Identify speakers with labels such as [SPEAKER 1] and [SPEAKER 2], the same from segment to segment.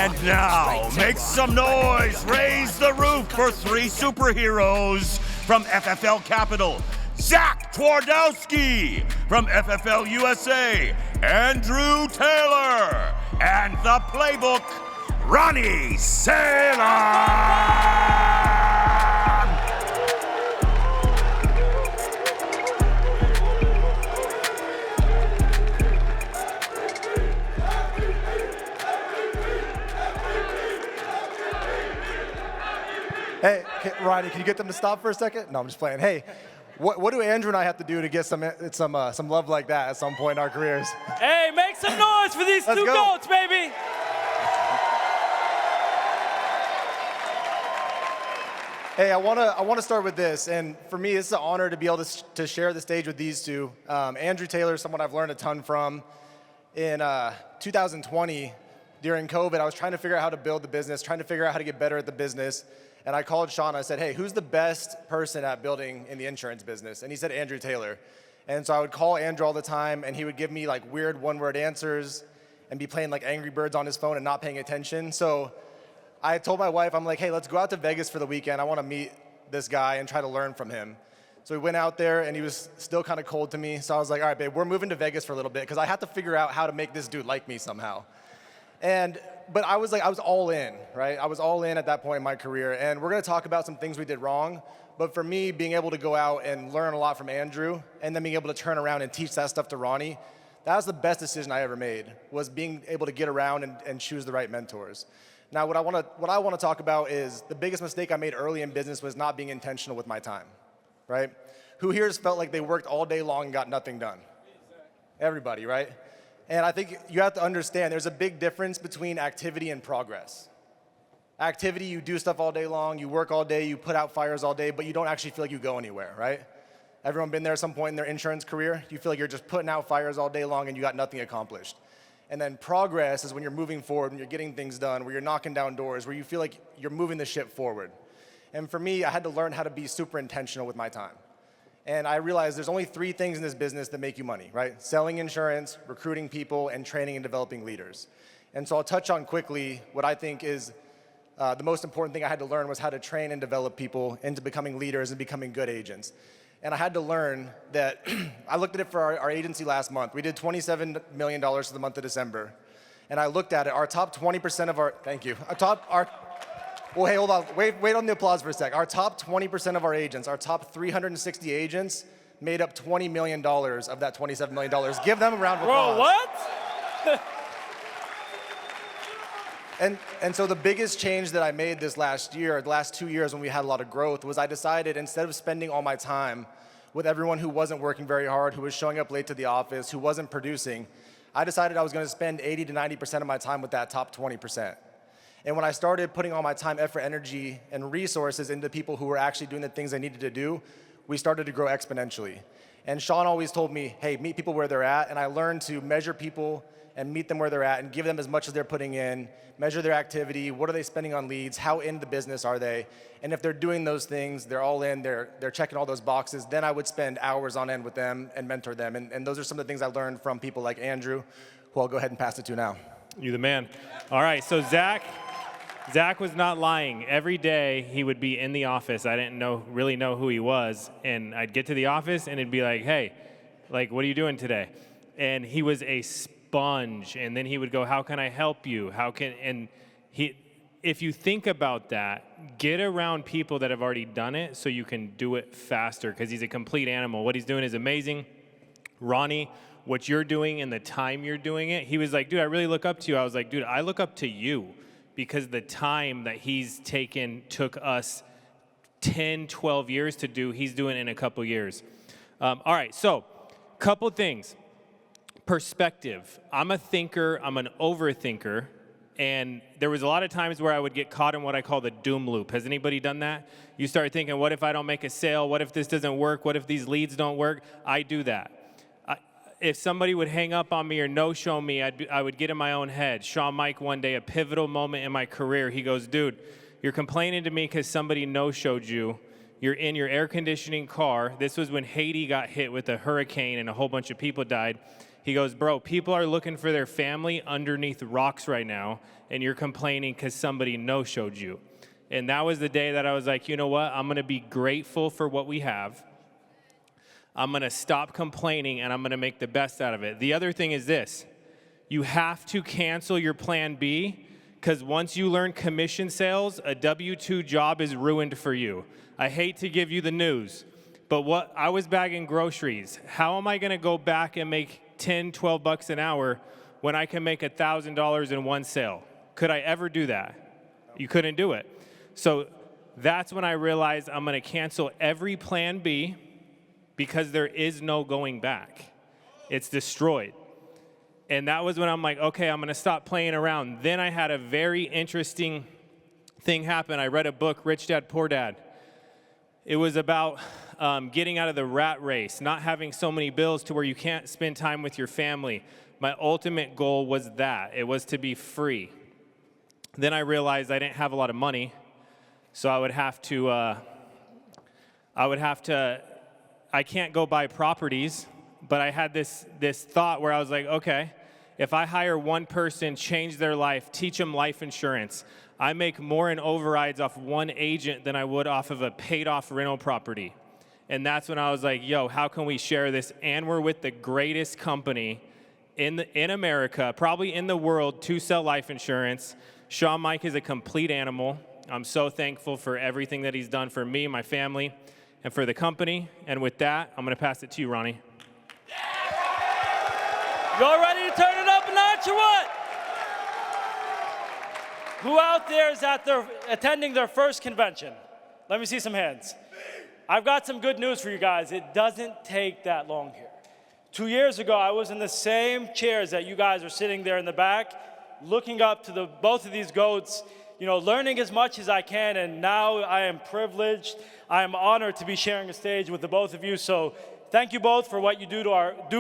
[SPEAKER 1] And now, make some noise, raise the roof for three superheroes from FFL Capital. Zach Twardowski from FFL USA, Andrew Taylor, and the playbook, Ronnie Salem.
[SPEAKER 2] Hey, Ronnie, can you get them to stop for a second? No, I'm just playing. Hey, what do Andrew and I have to do to get some love like that at some point in our careers?
[SPEAKER 3] Hey, make some noise for these two goats, baby!
[SPEAKER 2] Hey, I wanna start with this, and for me, it's an honor to be able to share the stage with these two. Andrew Taylor is someone I've learned a ton from. In 2020, during COVID, I was trying to figure out how to build the business, trying to figure out how to get better at the business. And I called Sean, I said, hey, who's the best person at building in the insurance business? And he said, Andrew Taylor. And so I would call Andrew all the time, and he would give me like weird one-word answers and be playing like Angry Birds on his phone and not paying attention. So I told my wife, I'm like, hey, let's go out to Vegas for the weekend. I want to meet this guy and try to learn from him. So we went out there, and he was still kind of cold to me. So I was like, all right, babe, we're moving to Vegas for a little bit because I had to figure out how to make this dude like me somehow. But I was all in, right? I was all in at that point in my career, and we're gonna talk about some things we did wrong, but for me, being able to go out and learn a lot from Andrew, and then being able to turn around and teach that stuff to Ronnie, that was the best decision I ever made, was being able to get around and choose the right mentors. Now, what I wanna talk about is the biggest mistake I made early in business was not being intentional with my time, right? Who here has felt like they worked all day long and got nothing done? Everybody, right? And I think you have to understand there's a big difference between activity and progress. Activity, you do stuff all day long, you work all day, you put out fires all day, but you don't actually feel like you go anywhere, right? Everyone been there at some point in their insurance career? You feel like you're just putting out fires all day long and you got nothing accomplished. And then progress is when you're moving forward, when you're getting things done, where you're knocking down doors, where you feel like you're moving the ship forward. And for me, I had to learn how to be super intentional with my time. And I realized there's only three things in this business that make you money, right? Selling insurance, recruiting people, and training and developing leaders. And so I'll touch on quickly what I think is the most important thing I had to learn was how to train and develop people into becoming leaders and becoming good agents. And I had to learn that, I looked at it for our agency last month. We did $27 million for the month of December. And I looked at it, our top 20% of our, thank you, well, hey, hold on. Wait on the applause for a sec. Our top 20% of our agents, our top 360 agents, made up $20 million of that $27 million. Give them a round of applause.
[SPEAKER 3] Bro, what?
[SPEAKER 2] And so the biggest change that I made this last year, the last 2 years when we had a lot of growth, was I decided instead of spending all my time with everyone who wasn't working very hard, who was showing up late to the office, who wasn't producing, I decided I was going to spend 80 to 90% of my time with that top 20%. And when I started putting all my time, effort, energy, and resources into people who were actually doing the things they needed to do, we started to grow exponentially. And Sean always told me, hey, meet people where they're at, and I learned to measure people and meet them where they're at and give them as much as they're putting in, measure their activity, what are they spending on leads, how in the business are they, and if they're doing those things, they're all in, they're checking all those boxes, then I would spend hours on end with them and mentor them. And those are some of the things I learned from people like Andrew, who I'll go ahead and pass it to now.
[SPEAKER 3] You the man. All right, so Zach was not lying. Every day he would be in the office. I didn't really know who he was. And I'd get to the office and it'd be like, hey, like, what are you doing today? And he was a sponge. And then he would go, how can I help you? If you think about that, get around people that have already done it so you can do it faster, because he's a complete animal. What he's doing is amazing. Ronnie, what you're doing and the time you're doing it, he was like, dude, I really look up to you. I was like, dude, I look up to you. Because the time that he's taken took us 10, 12 years to do, he's doing it in a couple years. All right, so couple things. Perspective. I'm a thinker, I'm an overthinker, and there was a lot of times where I would get caught in what I call the doom loop. Has anybody done that? You start thinking, what if I don't make a sale? What if this doesn't work? What if these leads don't work? I do that. If somebody would hang up on me or no-show me, I would get in my own head. Shawn Mike one day, a pivotal moment in my career, he goes, dude, you're complaining to me because somebody no-showed you. You're in your air conditioning car. This was when Haiti got hit with a hurricane and a whole bunch of people died. He goes, bro, people are looking for their family underneath rocks right now, and you're complaining because somebody no-showed you. And that was the day that I was like, you know what? I'm going to be grateful for what we have. I'm going to stop complaining, and I'm going to make the best out of it. The other thing is this. You have to cancel your plan B, because once you learn commission sales, a W-2 job is ruined for you. I hate to give you the news, but I was bagging groceries. How am I going to go back and make 10, 12 bucks an hour when I can make $1,000 in one sale? Could I ever do that? You couldn't do it. So that's when I realized I'm going to cancel every plan B because there is no going back. It's destroyed. And that was when I'm like, okay, I'm going to stop playing around. Then I had a very interesting thing happen. I read a book, Rich Dad, Poor Dad. It was about getting out of the rat race, not having so many bills to where you can't spend time with your family. My ultimate goal was that. It was to be free. Then I realized I didn't have a lot of money, so I can't go buy properties, but I had this thought where I was like, okay, if I hire one person, change their life, teach them life insurance, I make more in overrides off one agent than I would off of a paid-off rental property. And that's when I was like, yo, how can we share this? And we're with the greatest company in America, probably in the world, to sell life insurance. Sean Mike is a complete animal. I'm so thankful for everything that he's done for me, my family, and for the company. And with that, I'm going to pass it to you, Ronnie.
[SPEAKER 4] Y'all ready to turn it up a notch or what? Who out there is attending their first convention? Let me see some hands. I've got some good news for you guys. It doesn't take that long here. 2 years ago, I was in the same chairs that you guys are sitting there in the back, looking up to both of these goats, learning as much as I can, and now I am privileged. I am honored to be sharing a stage with the both of you. So thank you both for what you do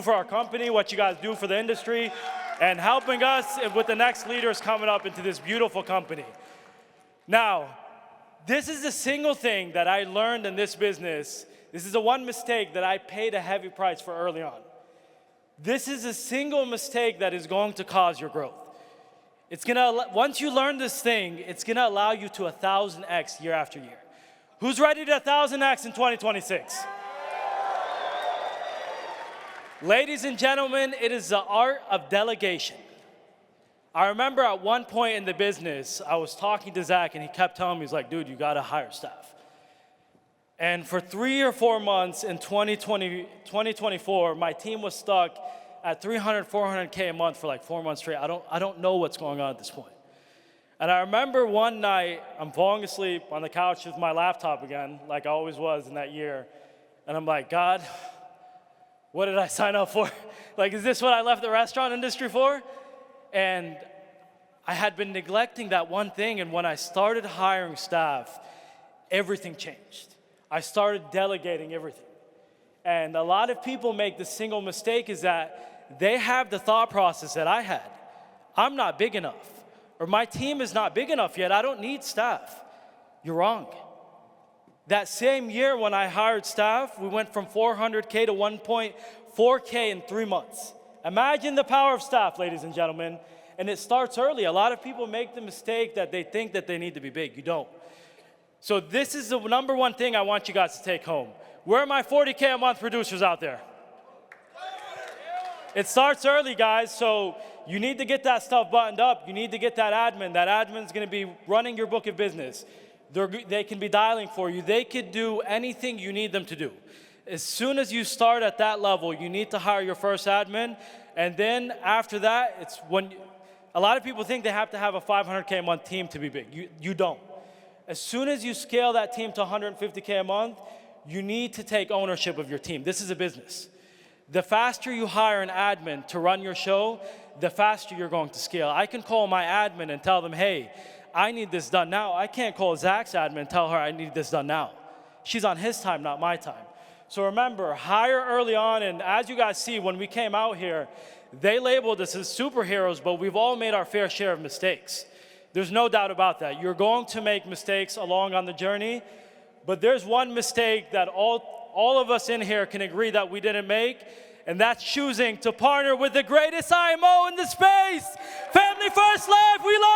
[SPEAKER 4] for our company, what you guys do for the industry, and helping us with the next leaders coming up into this beautiful company. Now, this is the single thing that I learned in this business. This is the one mistake that I paid a heavy price for early on. This is a single mistake that is going to cause your growth. Once you learn this thing, it's gonna allow you to 1,000x year after year. Who's ready to 1,000x in 2026? Ladies and gentlemen, it is the art of delegation. I remember at one point in the business, I was talking to Zach and he kept telling me, he's like, dude, you gotta hire staff. And for 3 or 4 months in 2024, my team was stuck at 300, 400K a month for like 4 months straight. I don't know what's going on at this point. And I remember one night, I'm falling asleep on the couch with my laptop again, like I always was in that year. And I'm like, God, what did I sign up for? Like, is this what I left the restaurant industry for? And I had been neglecting that one thing, and when I started hiring staff, everything changed. I started delegating everything. And a lot of people make the single mistake is that they have the thought process that I had. I'm not big enough, or my team is not big enough yet. I don't need staff. You're wrong. That same year when I hired staff, we went from 400K to 1.4K in 3 months. Imagine the power of staff, ladies and gentlemen. And it starts early. A lot of people make the mistake that they think that they need to be big. You don't. So this is the number one thing I want you guys to take home. Where are my 40K a month producers out there? It starts early, guys, so you need to get that stuff buttoned up. You need to get that admin. That admin's gonna be running your book of business. They can be dialing for you. They could do anything you need them to do. As soon as you start at that level, you need to hire your first admin. And then after that, it's when a lot of people think they have to have a 500K a month team to be big. You don't. As soon as you scale that team to 150K a month, you need to take ownership of your team. This is a business. The faster you hire an admin to run your show, the faster you're going to scale. I can call my admin and tell them, hey, I need this done now. I can't call Zach's admin and tell her I need this done now. She's on his time, not my time. So remember, hire early on, and as you guys see, when we came out here, they labeled us as superheroes, but we've all made our fair share of mistakes. There's no doubt about that. You're going to make mistakes along on the journey, but there's one mistake that all of us in here can agree that we didn't make, and that's choosing to partner with the greatest IMO in the space. Family First Life, we love